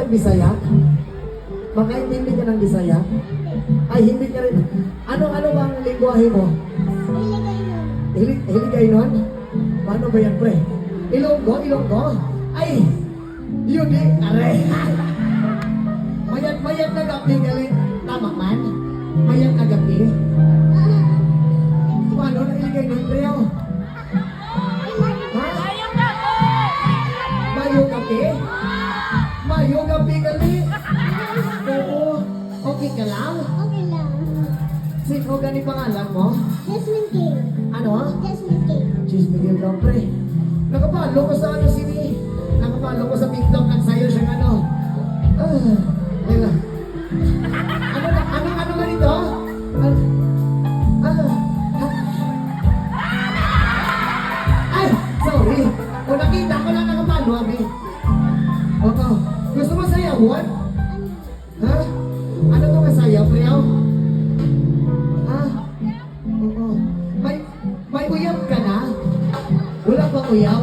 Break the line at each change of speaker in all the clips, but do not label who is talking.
Bisaya? Makaintindi ka ng Bisaya? Ay, hindi ka rin. Ano bang lingwahe mo? Hilig kayo nun? Paano ba yan, pre? Ilonggo? Ay, yun eh, aray. Mayat na gabi galing. Tama man? Mayat na gabi? Paano na hilig kayo nun, pre? Ha? Mayo gabi? Mayo gabi gali? Oo. Okay ka lang?
Okay lang.
Sino gani pangalan mo?
Jasmine King.
Ano?
Jasmine King.
Cheese Miguel daw, pre. Nakapalo ko sa ano sini. Nakapalo ko sa TikTok at sa'yo siyang ano. Wala. Ano nga dito? Ay, sorry. O nakita ko lang nakapalo, abi. Oo. Gusto mo sayawan? Ha? Ano to kasayaw, preyaw? Ha? Oo. May uyab ka na? Wala bang uyab?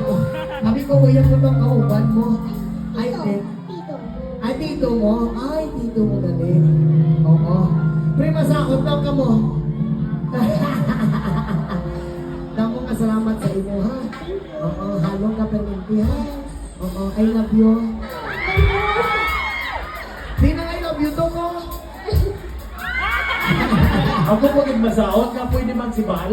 Sabi ko uyab mo bang kauban mo? Ay,
Tito.
Ay, tito mo? Ay, tito mo galing. Oo. Pre, masakot lang ka mo. Damo nga salamat sa imo, ha? Oo, halong ka paninti, ha? Oo, I love you. Di na I love you to ko.
Ako po nagmasaot ka pwede magsibal.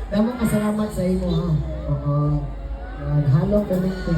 Damo nga salamat sa imo, ha? Oo. Yan, halong paninti.